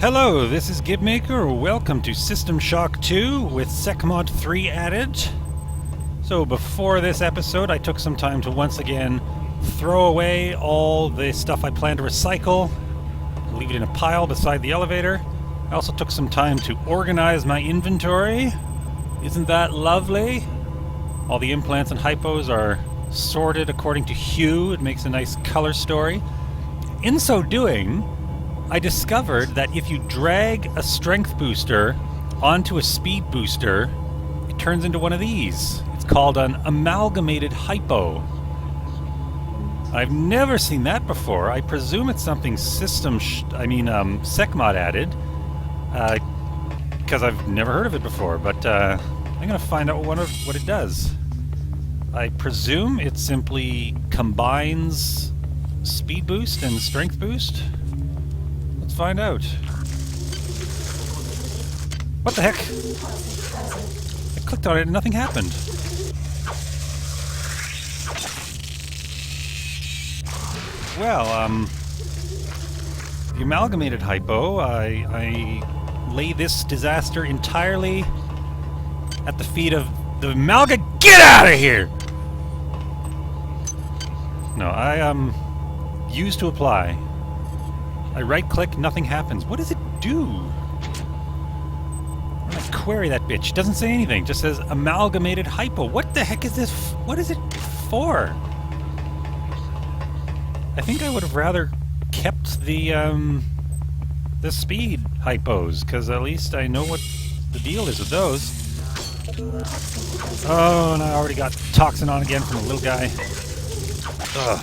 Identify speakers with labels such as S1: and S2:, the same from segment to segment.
S1: Hello, this is Gibmaker. Welcome to System Shock 2 with SECMOD 3 added. So before this episode, I took some time to once again throw away all the stuff I plan to recycle, leave it in a pile beside the elevator. I also took some time to organize my inventory. Isn't that lovely? All the implants and hypos are sorted according to hue. It makes a nice color story. In so doing, I discovered that if you drag a strength booster onto a speed booster, it turns into one of these. It's called an amalgamated hypo. I've never seen that before. I presume it's something SECMOD added, because I've never heard of it before, but I'm going to find out what it does. I presume it simply combines speed boost and strength boost. Let's find out. What the heck? I clicked on it and nothing happened. Well, the amalgamated hypo, I lay this disaster entirely at the feet of the Get out of here! No, I use to apply. I right-click, nothing happens. What does it do? I'm gonna query that bitch. It doesn't say anything. It just says amalgamated hypo. What the heck is this? What is it for? I think I would have rather kept the speed hypos, because at least I know what the deal is with those. Oh, and I already got toxin on again from the little guy. Ugh.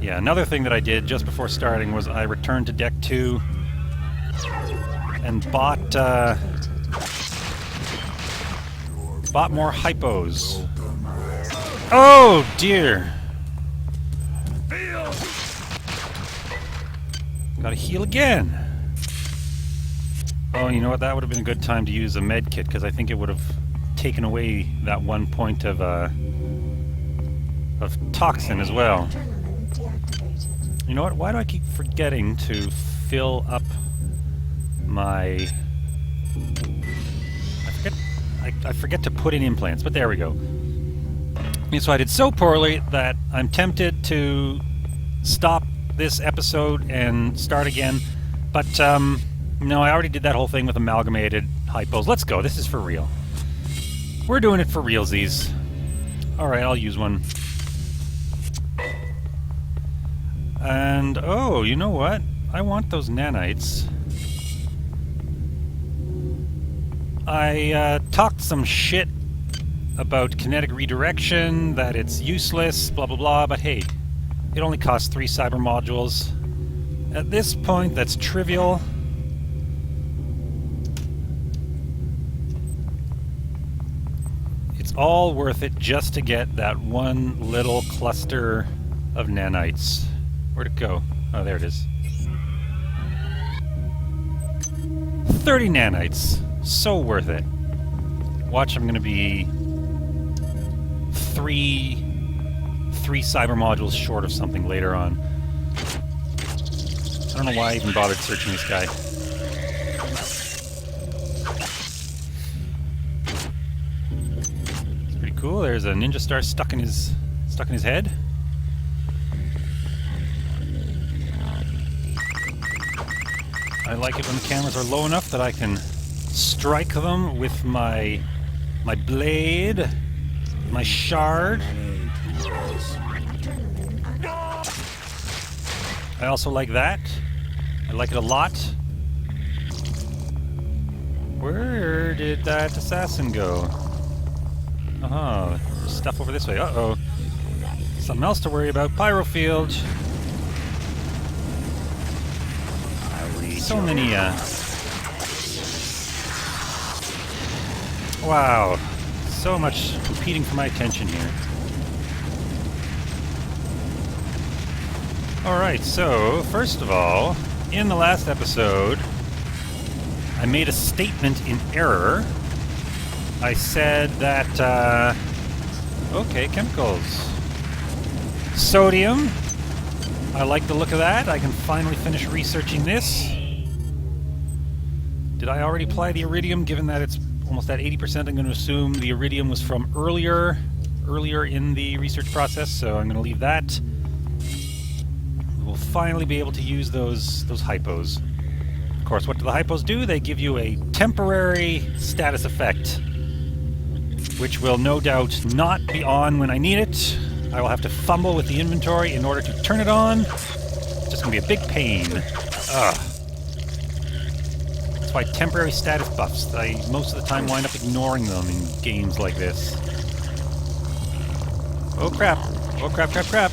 S1: Yeah, another thing that I did just before starting was I returned to Deck 2 and bought more hypos. Oh, dear. Gotta heal again. Oh, you know what? That would have been a good time to use a med kit, because I think it would have taken away that 1 point of toxin as well. You know what? Why do I keep forgetting to fill up my... I forget to put in implants, but there we go. And so I did so poorly that I'm tempted to stop this episode and start again, but no, I already did that whole thing with amalgamated hypos. Let's go. This is for real. We're doing it for realsies. Alright, I'll use one. And, oh, you know what? I want those nanites. I talked some shit about kinetic redirection, that it's useless, blah blah blah, but hey, it only costs 3 cyber modules. At this point, that's trivial. It's all worth it just to get that one little cluster of nanites. Where'd it go? Oh, there it is. 30 nanites. So worth it. Watch, I'm gonna be three cyber modules short of something later on. I don't know why I even bothered searching this guy. It's pretty cool. There's a ninja star stuck in his head. I like it when the cameras are low enough that I can strike them with my blade, my shard. I also like that. I like it a lot. Where did that assassin go? Oh, there's stuff over this way. Uh-oh. Something else to worry about. Pyrofield. So many, wow. So much competing for my attention here. Alright, so, first of all, in the last episode, I made a statement in error. I said that, okay, chemicals. Sodium. I like the look of that. I can finally finish researching this. Did I already apply the iridium, given that it's almost at 80%? I'm going to assume the iridium was from earlier in the research process, so I'm going to leave that. We'll finally be able to use those hypos. Of course, what do the hypos do? They give you a temporary status effect, which will no doubt not be on when I need it. I will have to fumble with the inventory in order to turn it on. It's just going to be a big pain. Ugh. That's why temporary status buffs, I most of the time wind up ignoring them in games like this. Oh crap. Oh crap, crap, crap.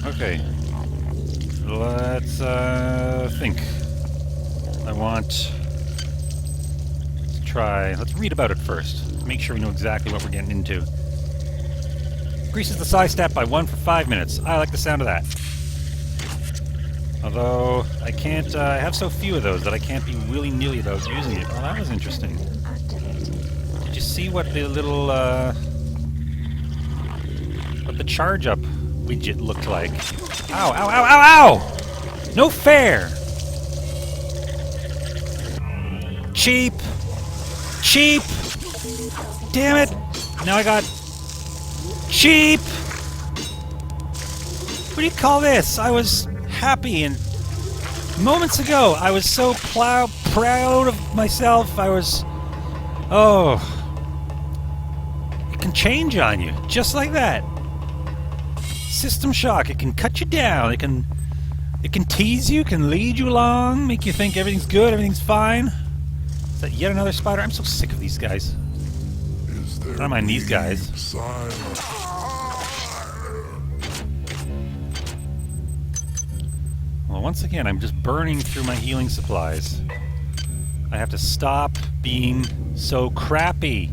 S1: Okay. Let's think. I want... Let's read about it first. Make sure we know exactly what we're getting into. Increases the size stat by 1 for 5 minutes. I like the sound of that. Although, I can't... I have so few of those that I can't be willy-nilly about using it. Well, that was interesting. Did you see what the little, what the charge-up widget looked like? Ow, ow, ow, ow, ow! No fair! Cheap! Cheap! Damn it! Now I got... cheap! What do you call this? I was happy, and moments ago I was so proud of myself. I was... oh... it can change on you, just like that. System shock, it can cut you down, it can tease you, can lead you along, make you think everything's good, everything's fine. Is that yet another spider? I'm so sick of these guys. I don't mind these guys. Well, once again, I'm just burning through my healing supplies. I have to stop being so crappy.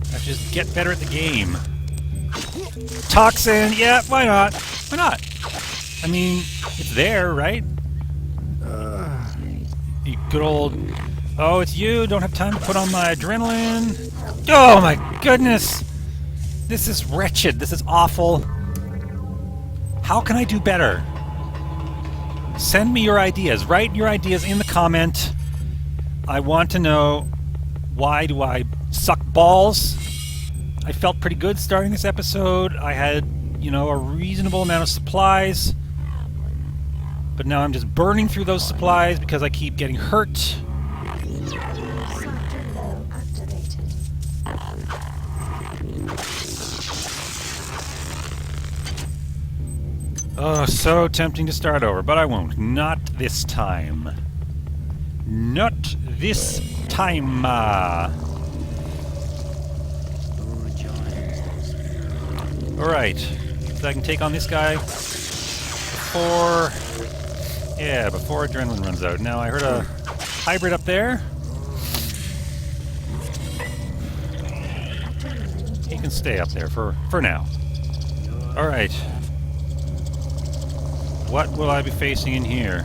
S1: I have to just get better at the game. Toxin, yeah, why not? Why not? I mean, it's there, right? You good old... oh, it's you, don't have time to put on my adrenaline. Oh my goodness! This is wretched, this is awful. How can I do better? Send me your ideas. Write your ideas in the comment. I want to know, why do I suck balls? I felt pretty good starting this episode. I had, you know, a reasonable amount of supplies. But now I'm just burning through those supplies because I keep getting hurt. Oh, so tempting to start over, but I won't. Not this time. Not this time. Alright, so I can take on this guy before... yeah, before adrenaline runs out. Now, I heard a hybrid up there. He can stay up there for now. Alright. What will I be facing in here?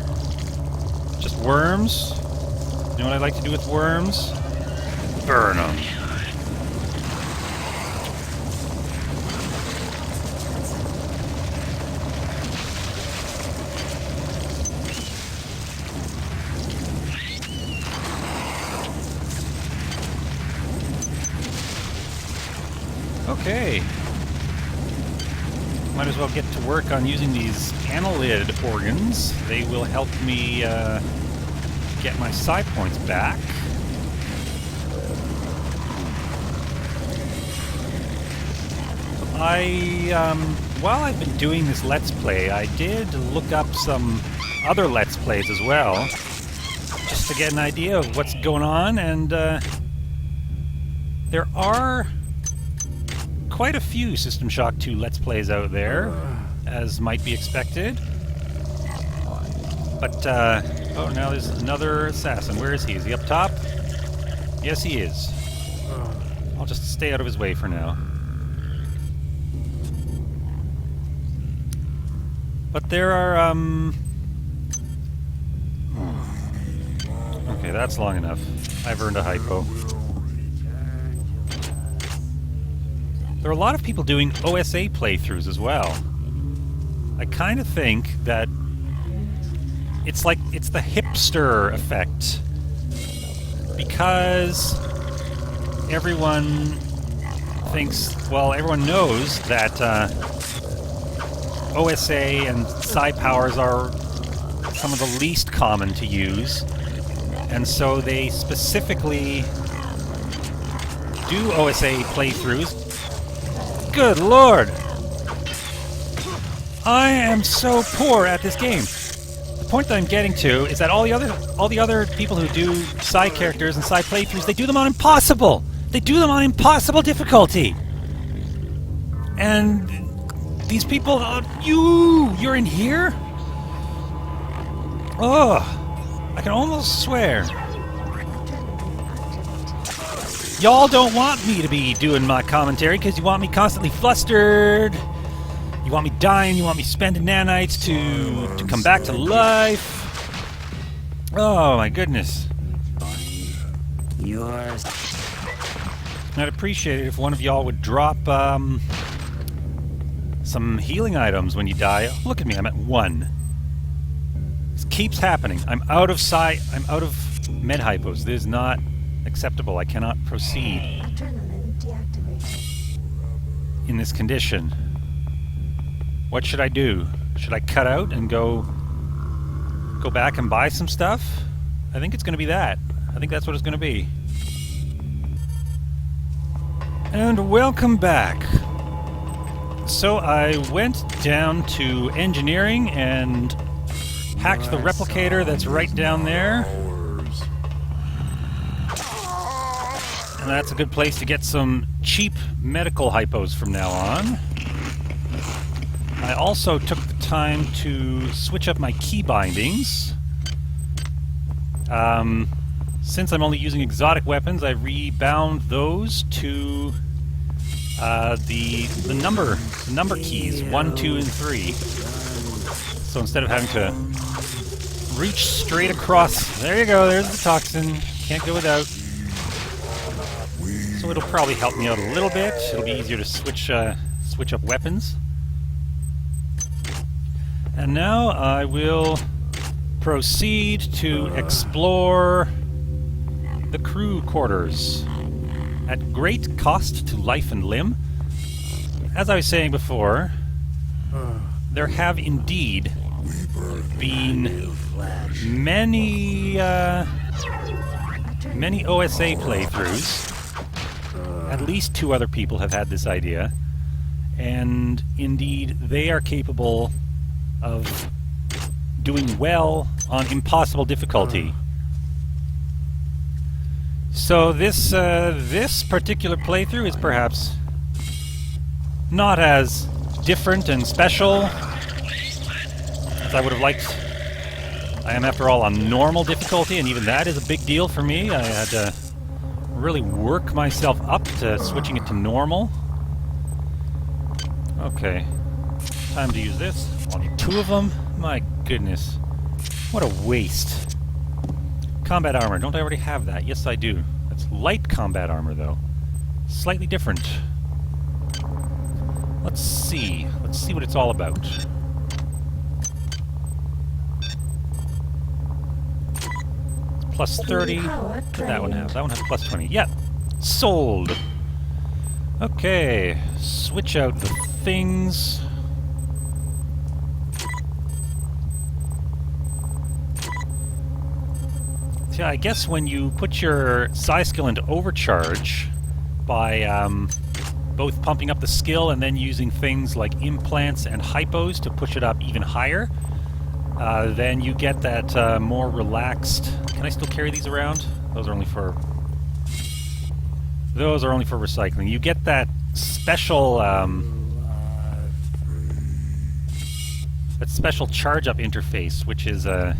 S1: Just worms? You know what I like to do with worms? Burn them. Okay. Might as well get to work on using these annelid organs. They will help me get my side points back. While I've been doing this Let's Play, I did look up some other Let's Plays as well, just to get an idea of what's going on, and there are quite a few System Shock 2 Let's Plays out there, as might be expected. But, oh, now there's another assassin. Where is he? Is he up top? Yes, he is. I'll just stay out of his way for now. But there are, okay, that's long enough. I've earned a hypo. There are a lot of people doing OSA playthroughs as well. I kind of think that it's the hipster effect. Because everyone thinks, well, everyone knows that OSA and psi powers are some of the least common to use, and so they specifically do OSA playthroughs. Good lord! I am so poor at this game. The point that I'm getting to is that all the other people who do psi characters and psi playthroughs, they do them on impossible. They do them on impossible difficulty. And these people, you're in here? Oh, I can almost swear. Y'all don't want me to be doing my commentary because you want me constantly flustered. You want me dying, you want me spending nanites to come back to life. Oh my goodness.
S2: Yours.
S1: I'd appreciate it if one of y'all would drop some healing items when you die. Look at me, I'm at 1. This keeps happening. I'm out of med hypos. This is not acceptable. I cannot proceed in this condition. What should I do? Should I cut out and go back and buy some stuff? I think it's going to be that. I think that's what it's going to be. And welcome back. So I went down to engineering and hacked the replicator that's right down there. And that's a good place to get some cheap medical hypos from now on. I also took the time to switch up my key bindings. Since I'm only using exotic weapons, I rebound those to the number keys, 1, 2, and 3. So instead of having to reach straight across, there you go, there's the toxin. Can't go without. So it'll probably help me out a little bit. It'll be easier to switch up weapons. And now I will proceed to explore the crew quarters at great cost to life and limb. As I was saying before, there have indeed been many OSA playthroughs. At least 2 other people have had this idea, and indeed they are capable of doing well on impossible difficulty. So this particular playthrough is perhaps not as different and special as I would have liked. I am, after all, on normal difficulty, and even that is a big deal for me. I had to really work myself up to switching it to normal. Okay, time to use this. Only 2 of them? My goodness. What a waste. Combat armor. Don't I already have that? Yes, I do. That's light combat armor, though. Slightly different. Let's see. Let's see what it's all about. It's plus 30. What did that one have? That one has plus 20. Yep. Sold. Okay. Switch out the things. Yeah, I guess when you put your psi skill into overcharge by both pumping up the skill and then using things like implants and hypos to push it up even higher, then you get that more relaxed... Can I still carry these around? Those are only for recycling. You get that special charge up interface, which is oh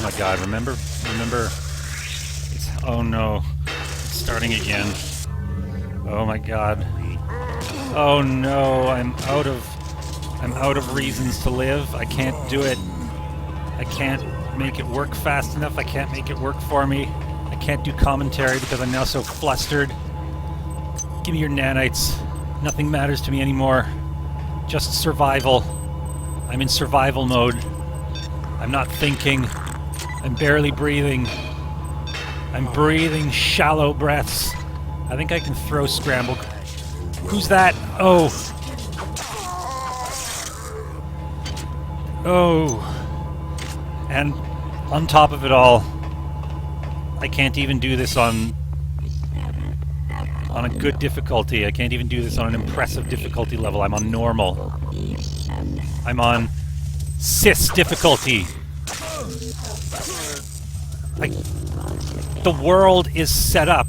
S1: my god, remember, it's, oh no, it's starting again. Oh my god. Oh no, I'm out of reasons to live. I can't do it. I can't make it work fast enough. I can't make it work for me. I can't do commentary because I'm now so flustered. Give me your nanites. Nothing matters to me anymore. Just survival. I'm in survival mode. I'm not thinking. I'm barely breathing. I'm breathing shallow breaths. I think I can throw scramble. Who's that? Oh. Oh. And on top of it all, I can't even do this on a good difficulty. I can't even do this on an impressive difficulty level. I'm on normal. I'm on cis difficulty. The world is set up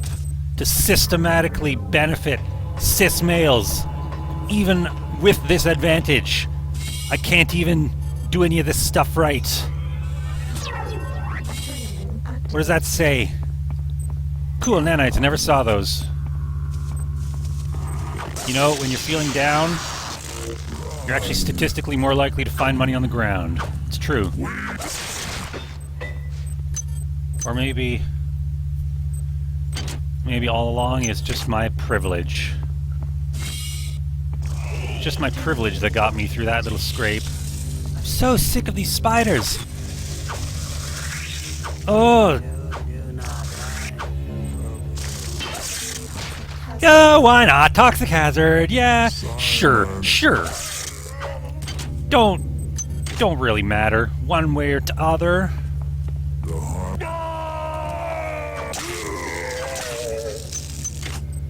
S1: to systematically benefit cis males. Even with this advantage, I can't even do any of this stuff right. What does that say? Cool nanites, I never saw those. You know, when you're feeling down, you're actually statistically more likely to find money on the ground. It's true. Or maybe all along it's just my privilege. Just my privilege that got me through that little scrape. I'm so sick of these spiders. Oh. Yeah, why not? Toxic hazard. Yeah, sure. Don't really matter one way or the other.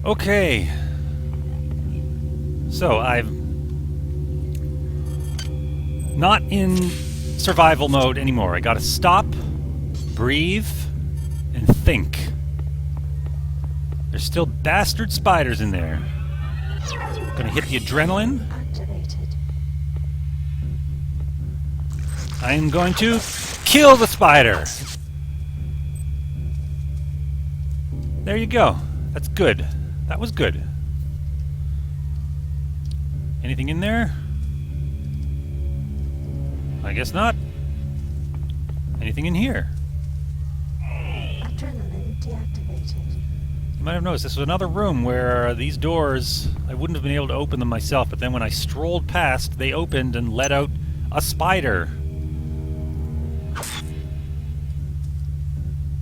S1: Okay. So I'm not in survival mode anymore. I gotta stop, breathe, and think. There's still bastard spiders in there. Gonna hit the adrenaline. I'm going to kill the spider. There you go. That's good. That was good. Anything in there? I guess not. Anything in here?
S2: Adrenaline deactivated.
S1: You might have noticed this was another room where these doors, I wouldn't have been able to open them myself, but then when I strolled past, they opened and let out a spider.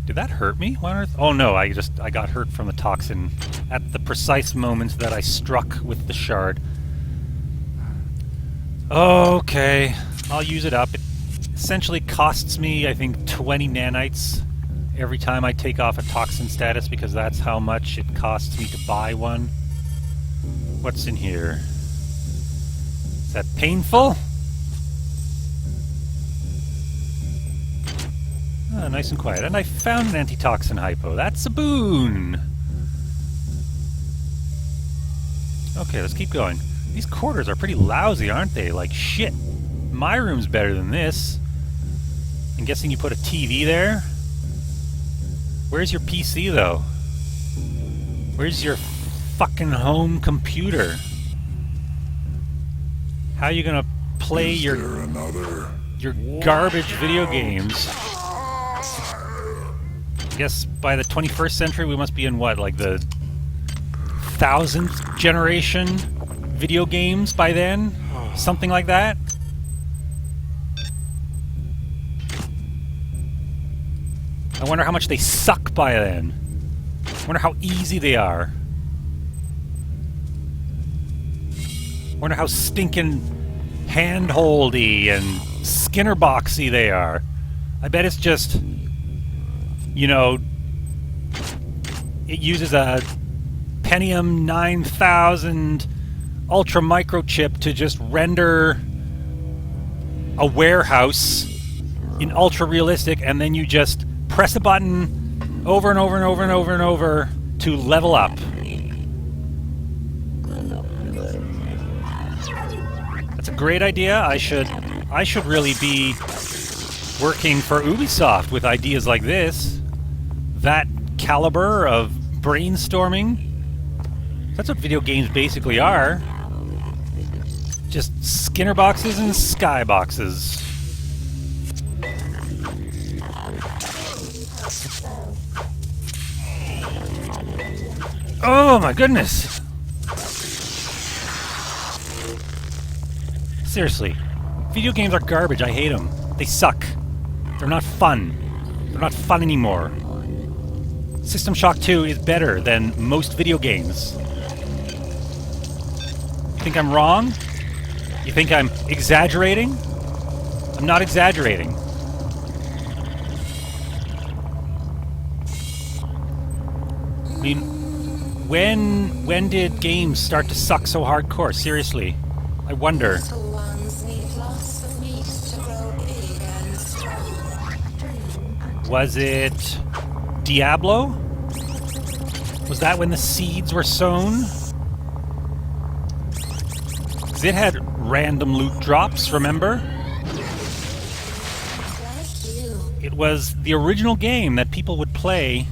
S1: Did that hurt me? Why on earth? Oh no, I got hurt from the toxin at the precise moment that I struck with the shard. Okay, I'll use it up. It essentially costs me, I think, 20 nanites every time I take off a toxin status, because that's how much it costs me to buy one. What's in here? Is that painful? Oh, nice and quiet. And I found an antitoxin hypo. That's a boon! Okay, let's keep going. These quarters are pretty lousy, aren't they? Like, shit. My room's better than this. I'm guessing you put a TV there? Where's your PC, though? Where's your fucking home computer? How are you gonna play your garbage video games? I guess by the 21st century we must be in what, like the 1000th generation video games by then? Something like that? I wonder how much they suck by then. I wonder how easy they are. I wonder how stinking hand-holdy and Skinner-boxy they are. I bet it's just, you know, it uses a Pentium 9000 ultra microchip to just render a warehouse in ultra realistic, and then you just press a button over and over and over and over and over to level up. That's a great idea. I should really be working for Ubisoft with ideas like this. That caliber of brainstorming. That's what video games basically are. Just Skinner boxes and Sky boxes. Oh my goodness! Seriously. Video games are garbage. I hate them. They suck. They're not fun. They're not fun anymore. System Shock 2 is better than most video games. You think I'm wrong? You think I'm exaggerating? I'm not exaggerating. I mean, when did games start to suck so hardcore? Seriously. I wonder. Was it Diablo? Was that when the seeds were sown? 'Cause it had random loot drops, remember? It was the original game that people would play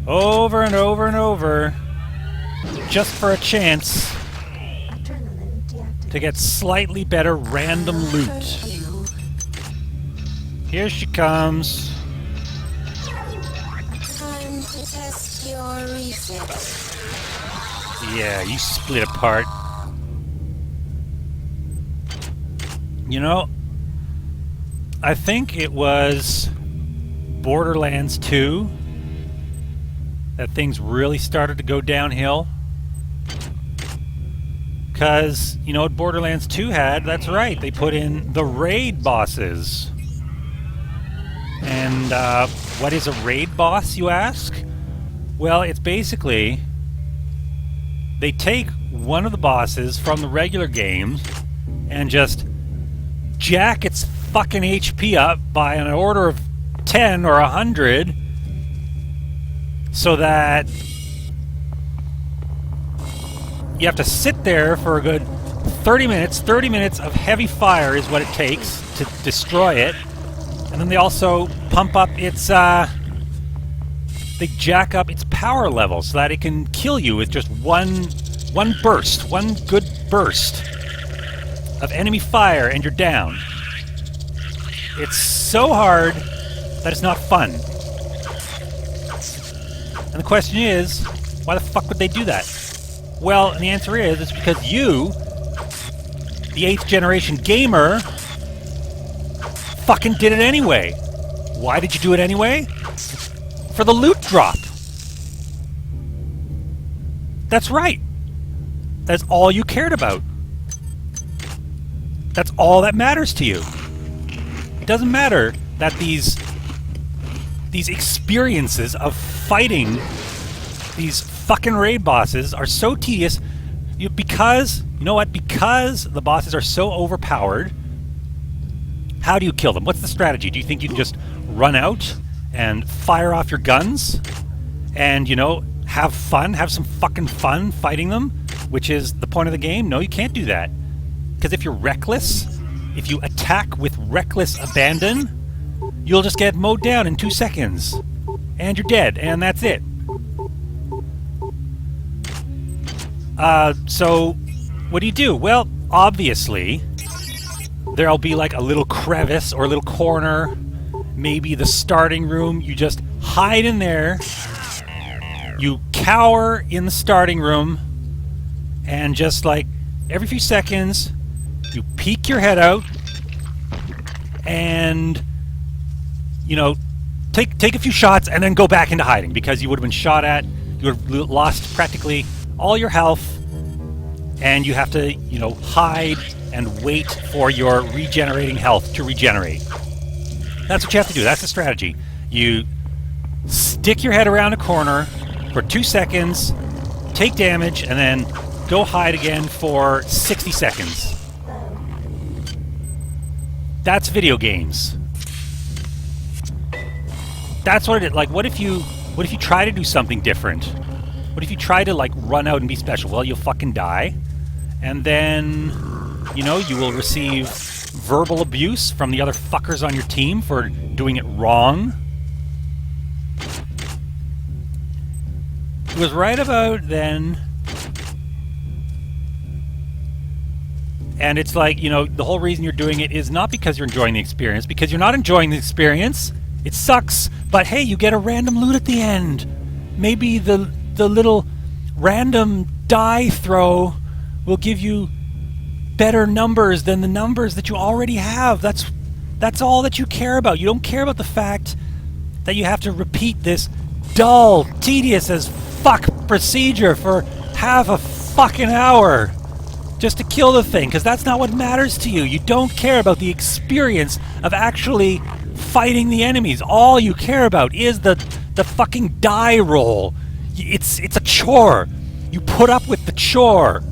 S1: over and over and over just for a chance to get slightly better random loot. Here she comes.
S2: Time to test your reflex.
S1: Yeah, you split apart. You know, I think it was Borderlands 2 that things really started to go downhill. Because, you know what Borderlands 2 had? That's right, they put in the raid bosses. And what is a raid boss, you ask? Well, it's basically they take one of the bosses from the regular games and just jack its fucking HP up by an order of 10 or 100 so that you have to sit there for a good 30 minutes. 30 minutes of heavy fire is what it takes to destroy it. And then they also pump up its, they jack up its power level so that it can kill you with just one burst, one good burst of enemy fire and you're down. It's so hard that it's not fun. And the question is, why the fuck would they do that? Well, and the answer is, it's because you, the 8th generation gamer, fucking did it anyway. Why did you do it anyway? For the loot drop. That's right. That's all you cared about. That's all that matters to you. It doesn't matter that these experiences of fighting these fucking raid bosses are so tedious because, you know what, because the bosses are so overpowered. How do you kill them? What's the strategy? Do you think you can just run out and fire off your guns and, you know, have fun, have some fucking fun fighting them, which is the point of the game? No, you can't do that. Because if you're reckless, if you attack with reckless abandon, you'll just get mowed down in 2 seconds. And you're dead, and that's it. So, what do you do? Well, obviously, there'll be like a little crevice or a little corner, maybe the starting room. You just hide in there, you cower in the starting room, and just like every few seconds, you peek your head out and, you know, take a few shots and then go back into hiding because you would have been shot at, you would have lost practically all your health, and you have to, you know, hide and wait for your regenerating health to regenerate. That's what you have to do. That's the strategy. You stick your head around a corner for 2 seconds, take damage, and then go hide again for 60 seconds. That's video games. That's what it is. Like, what if you try to do something different? What if you try to, like, run out and be special? Well, you'll fucking die. And then, you know, you will receive verbal abuse from the other fuckers on your team for doing it wrong. It was right about then. And it's like, you know, the whole reason you're doing it is not because you're enjoying the experience, because you're not enjoying the experience. It sucks, but hey, you get a random loot at the end. Maybe the little random die throw will give you better numbers than the numbers that you already have. That's all that you care about. You don't care about the fact that you have to repeat this dull, tedious as fuck procedure for half a fucking hour just to kill the thing, because that's not what matters to you. You don't care about the experience of actually fighting the enemies. All you care about is the fucking die roll. It's a chore. You put up with the chore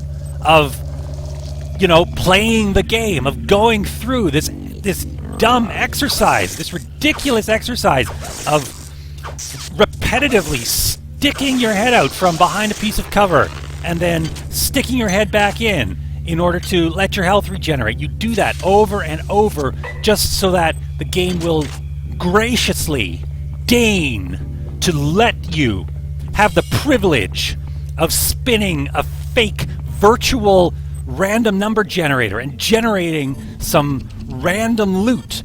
S1: of, you know, playing the game, of going through this dumb exercise, this ridiculous exercise of repetitively sticking your head out from behind a piece of cover and then sticking your head back in order to let your health regenerate. You do that over and over just so that the game will graciously deign to let you have the privilege of spinning a fake virtual random number generator and generating some random loot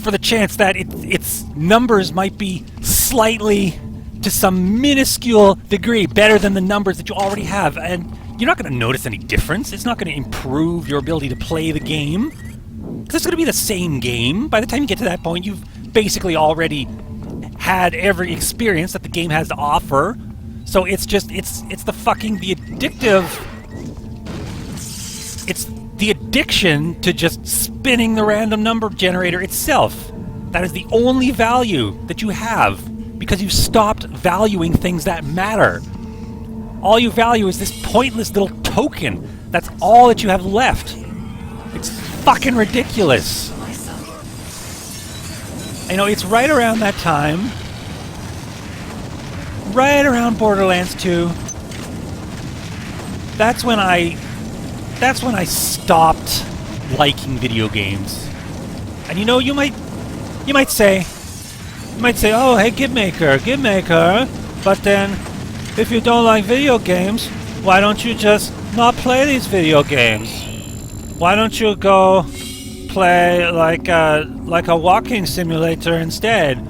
S1: for the chance that its numbers might be slightly, to some minuscule degree, better than the numbers that you already have. And you're not going to notice any difference. It's not going to improve your ability to play the game, because it's going to be the same game. By the time you get to that point, you've basically already had every experience that the game has to offer. So it's just, it's the addictive... It's the addiction to just spinning the random number generator itself. That is the only value that you have, because you've stopped valuing things that matter. All you value is this pointless little token. That's all that you have left. It's fucking ridiculous. You know, it's right around that time, right around Borderlands 2, that's when I stopped liking video games. And you know, you might say, oh, hey, Game Maker, but then, if you don't like video games, why don't you just not play these video games? Why don't you go play like a walking simulator instead?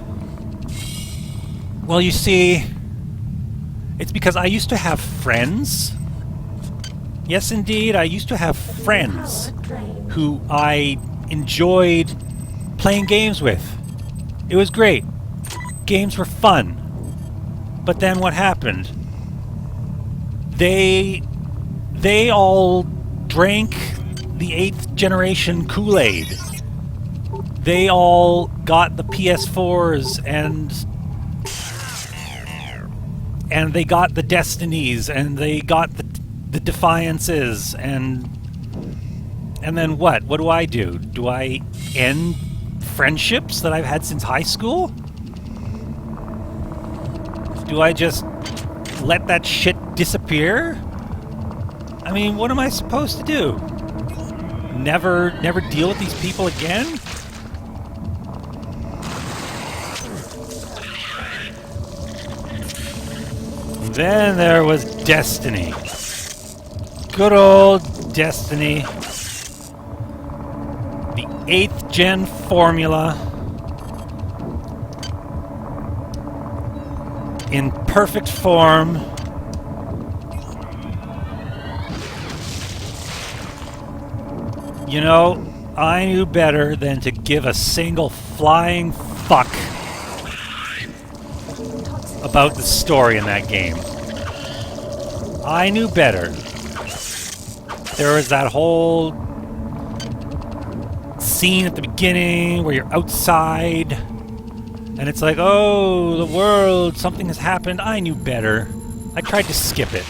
S1: Well, you see, it's because I used to have friends. Yes, indeed, I used to have friends who I enjoyed playing games with. It was great. Games were fun. But then what happened? They all drank the 8th generation Kool-Aid. They all got the PS4s and they got the Destinies and they got the Defiances and then what? What do? Do I end friendships that I've had since high school? Do I just let that shit disappear? I mean, what am I supposed to do? Never deal with these people again? Then there was Destiny. Good old Destiny. The 8th gen formula. In perfect form. You know, I knew better than to give a single flying fuck about the story in that game. I knew better. There was that whole scene at the beginning where you're outside and it's like, oh, the world, something has happened. I knew better. I tried to skip it.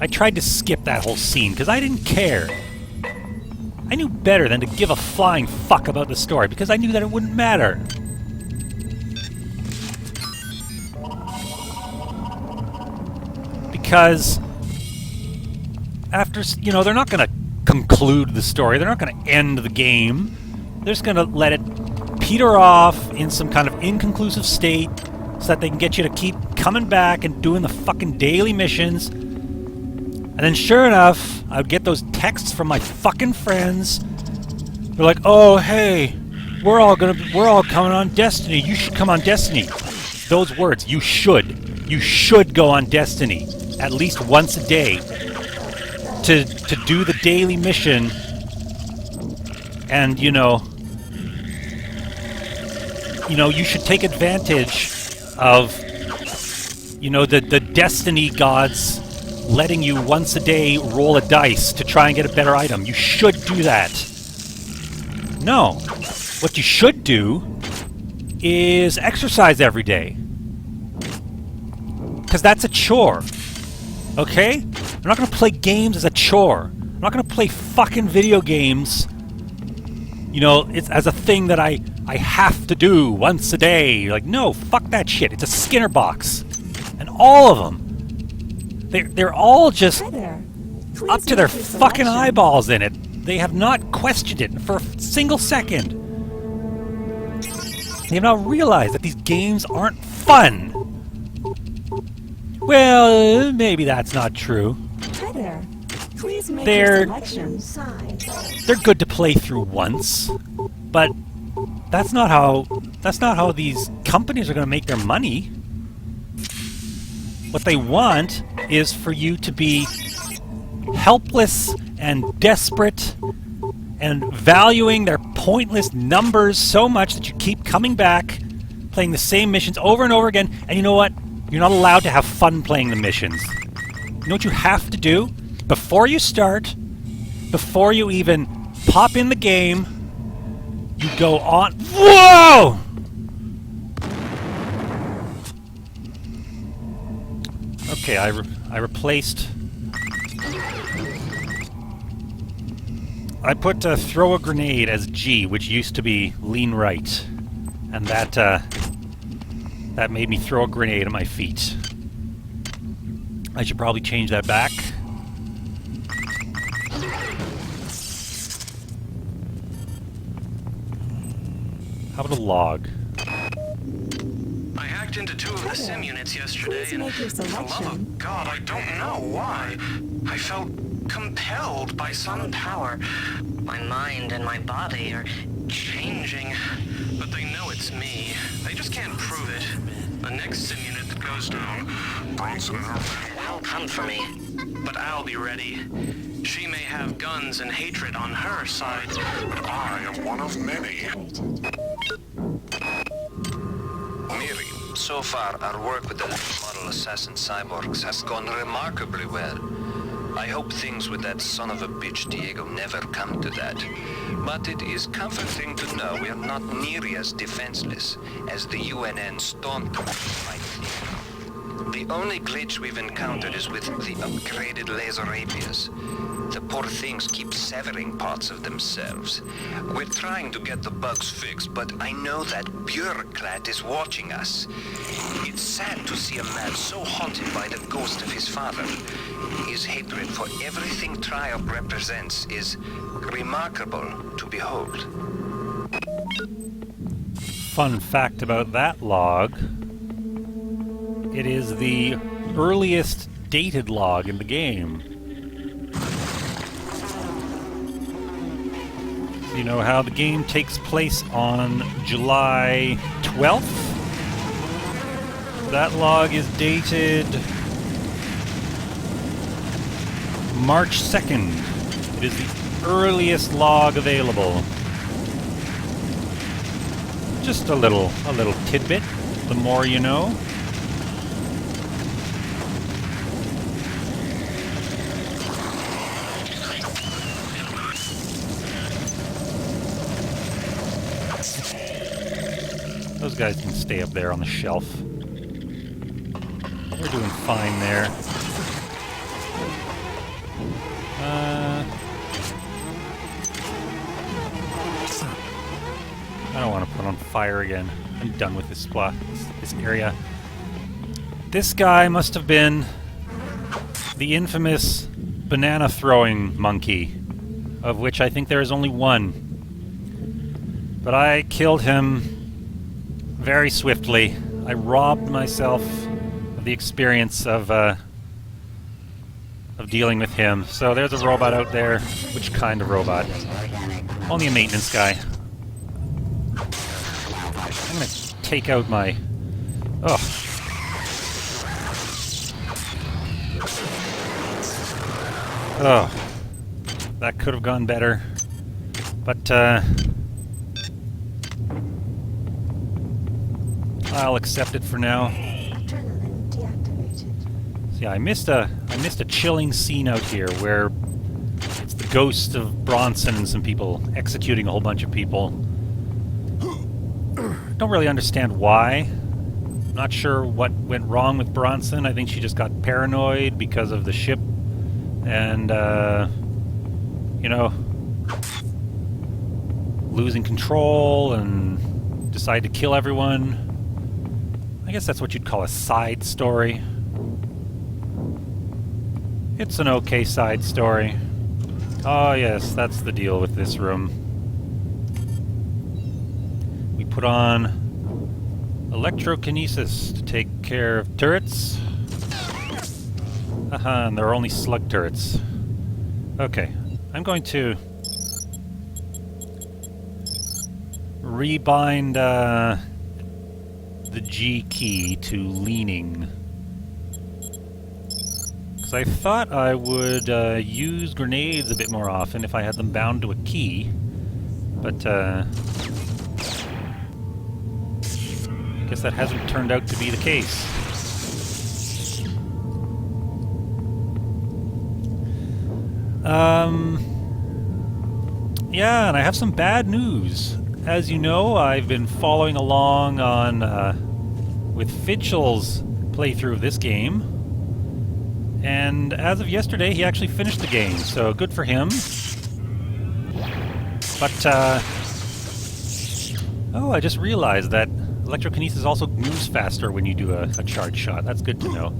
S1: I tried to skip that whole scene because I didn't care. I knew better than to give a flying fuck about the story because I knew that it wouldn't matter. Because after, you know, they're not going to conclude the story. They're not going to end the game. They're just going to let it peter off in some kind of inconclusive state so that they can get you to keep coming back and doing the fucking daily missions. And then sure enough, I would get those texts from my fucking friends. They're like, oh, hey, we're all coming on Destiny. You should come on Destiny. Those words, you should. You should go on Destiny. At least once a day. to do the daily mission, and you should take advantage of the destiny gods letting you once a day roll a dice to try and get a better item. You should do that. No. What you should do is exercise every day. Because that's a chore. Okay? I'm not going to play games as a chore. I'm not going to play fucking video games, it's as a thing that I have to do once a day. Like, no, fuck that shit. It's a Skinner box. And all of them. They're all just up to their fucking eyeballs in it. They have not questioned it for a single second. They have not realized that these games aren't fun. Well, maybe that's not true.
S2: Hi there. Please make
S1: They're
S2: your selection.
S1: they're good to play through once, but that's not how these companies are going to make their money. What they want is for you to be helpless and desperate and valuing their pointless numbers so much that you keep coming back, playing the same missions over and over again, and you know what? You're not allowed to have fun playing the missions. You know what you have to do? Before you start, before you even pop in the game, you go on... Whoa! Okay, I replaced... I put throw a grenade as G, which used to be lean right. And that made me throw a grenade at my feet. I should probably change that back. How about a log?
S3: I hacked into 2 of the sim units yesterday, and for the love of God, I don't know why. I felt compelled by some power. My mind and my body are changing, but they know it's me. They just can't prove it. The next sim unit that goes down, will come for me. But I'll be ready. She may have guns and hatred on her side, but I am one of many.
S4: Miri, so far our work with the model assassin cyborgs has gone remarkably well. I hope things with that son of a bitch Diego never come to that. But it is comforting to know we are not nearly as defenseless as the UNN stormtroopers might think. The only glitch we've encountered is with the upgraded laser rapiers. The poor things keep severing parts of themselves. We're trying to get the bugs fixed, but I know that bureaucrat is watching us. It's sad to see a man so haunted by the ghost of his father. His hatred for everything Triumph represents is remarkable to behold.
S1: Fun fact about that log. It is the earliest dated log in the game. You know how the game takes place on July 12th? That log is dated March 2nd. It is the earliest log available. Just a little tidbit. The more you know. Those guys can stay up there on the shelf. We're doing fine there. I don't want to put on fire again. I'm done with this spot, this area. This guy must have been the infamous banana throwing monkey, of which I think there is only one. But I killed him very swiftly. I robbed myself of the experience of dealing with him. So there's a robot out there. Which kind of robot? Only a maintenance guy. I'm gonna take out my... Ugh. Oh, that could have gone better. But, I'll accept it for now.
S2: Adrenaline deactivated.
S1: So yeah, I missed a chilling scene out here where it's the ghost of Bronson and some people executing a whole bunch of people. Don't really understand why. Not sure what went wrong with Bronson. I think she just got paranoid because of the ship and, you know, losing control and decide to kill everyone. I guess that's what you'd call a side story. It's an okay side story. Oh yes, that's the deal with this room. We put on electrokinesis to take care of turrets. Haha, and there are only slug turrets. Okay, I'm going to rebind the G key to leaning. Because I thought I would use grenades a bit more often if I had them bound to a key. But I guess that hasn't turned out to be the case. Yeah, and I have some bad news. As you know, I've been following along on with Fitchel's playthrough of this game, and as of yesterday, he actually finished the game, so good for him. But oh, I just realized that electrokinesis also moves faster when you do a charge shot. That's good to know.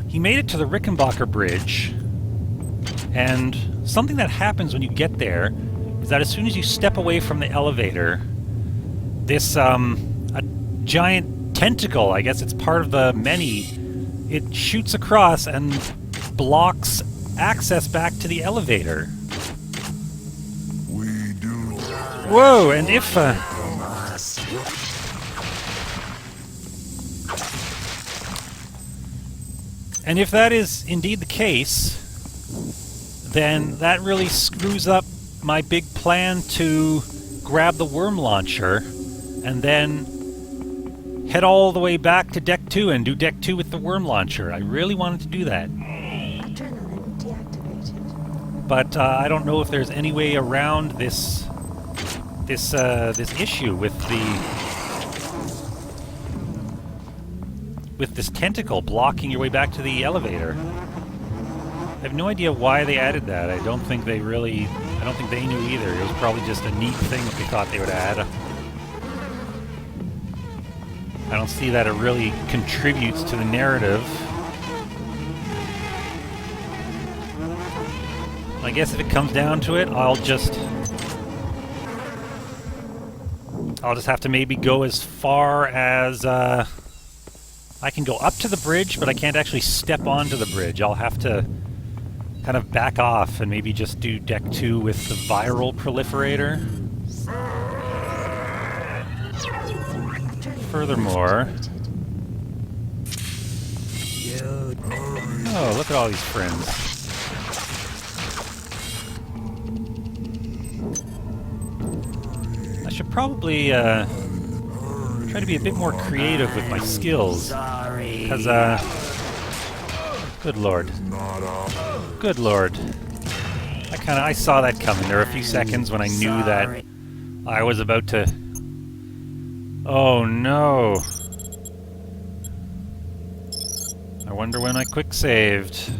S1: He made it to the Rickenbacker Bridge, and something that happens when you get there is that as soon as you step away from the elevator, this a giant tentacle, I guess it's part of the many, it shoots across and blocks access back to the elevator. Whoa, and if and if that is indeed the case, then that really screws up my big plan to grab the worm launcher and then head all the way back to Deck 2 and do Deck 2 with the worm launcher. I really wanted to do that.
S2: Adrenaline deactivated.
S1: But I don't know if there's any way around this issue with this tentacle blocking your way back to the elevator. I have no idea why they added that. I don't think they knew either. It was probably just a neat thing that they thought they would add. I don't see that it really contributes to the narrative. I guess if it comes down to it, I'll just have to maybe go as far as I can go up to the bridge, but I can't actually step onto the bridge. I'll have to kind of back off and maybe just do Deck 2 with the viral proliferator. Furthermore... Oh, look at all these friends. I should probably try to be a bit more creative with my skills. Because, good lord. Good lord. I saw that coming. There were a few seconds when I knew that I was about to... Oh no. I wonder when I quick saved.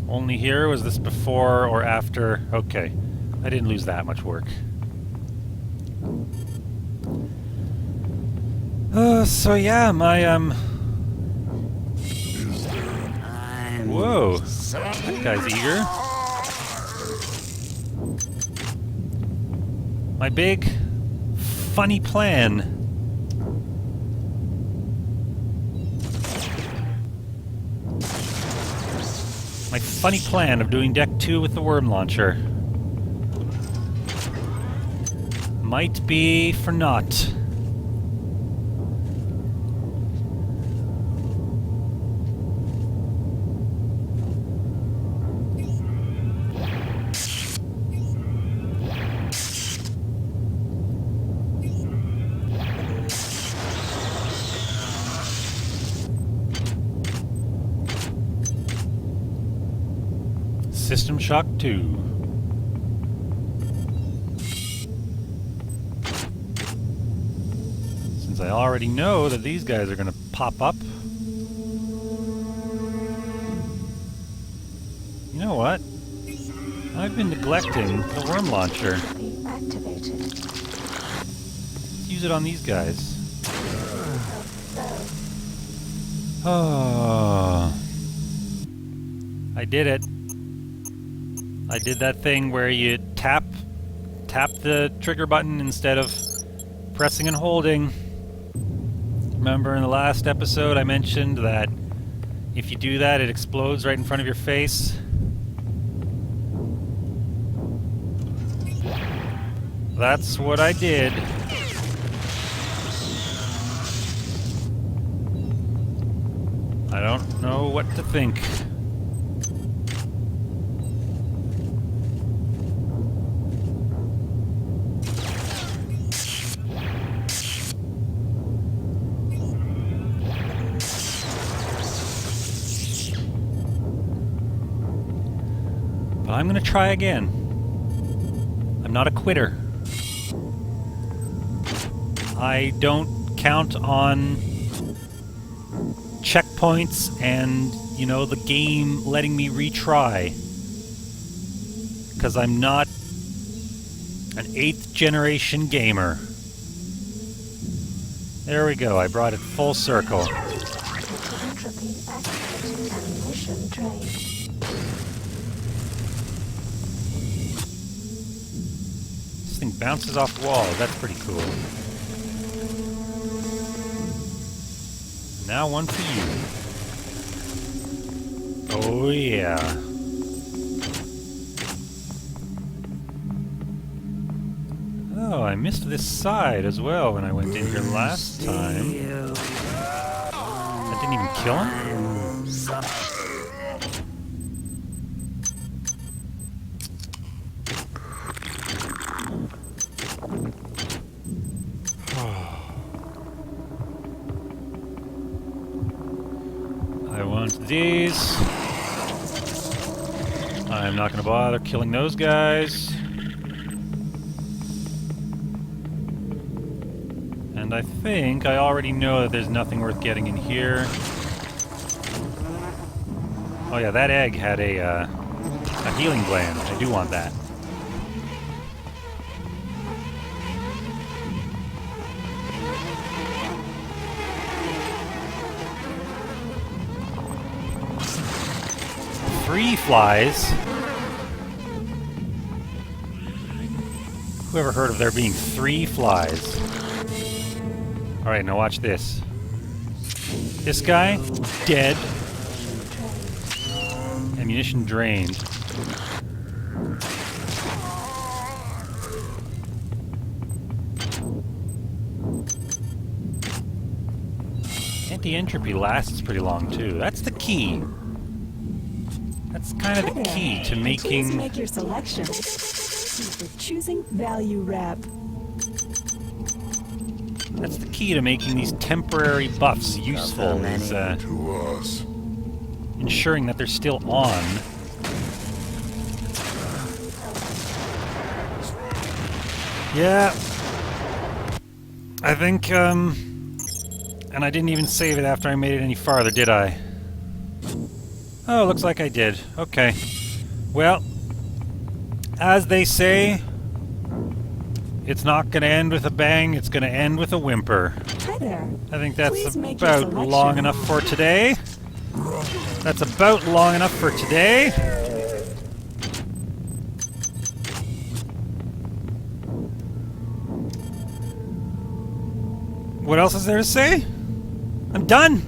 S1: Only here? Was this before or after? Okay. I didn't lose that much work. So yeah, my, whoa. That guy's eager. My big, funny plan. My funny plan of doing Deck 2 with the worm launcher might be for naught. System Shock 2. Since I already know that these guys are gonna pop up. You know what? I've been neglecting the worm launcher. Let's use it on these guys. Oh. I did it. I did that thing where you tap the trigger button instead of pressing and holding. Remember in the last episode I mentioned that if you do that it explodes right in front of your face? That's what I did. I don't know what to think. But I'm gonna try again. I'm not a quitter. I don't count on checkpoints and, you know, the game letting me retry. Because I'm not an 8th generation gamer. There we go, I brought it full circle. This thing bounces off walls, that's pretty cool. Now one for you. Oh yeah. Oh, I missed this side as well when I went in here last time. That didn't even kill him? I want these. I'm not going to bother killing those guys. And I think I already know that there's nothing worth getting in here. Oh yeah, that egg had a healing gland. I do want that. Three flies. Whoever heard of there being 3 flies? Alright, now watch this. This guy, dead. Ammunition drained. Anti-entropy lasts pretty long too. That's the key. That's kind of the key to making...
S5: Please make your selection. For choosing value wrap.
S1: That's the key to making these temporary buffs useful, is ensuring that they're still on. Yeah. I think, and I didn't even save it after I made it any farther, did I? Oh, looks like I did. Okay. Well, as they say, it's not going to end with a bang, it's going to end with a whimper.
S5: Hi there.
S1: I think that's
S5: Please make your
S1: about
S5: selection.
S1: long enough for today. That's about long enough for today. What else is there to say? I'm done!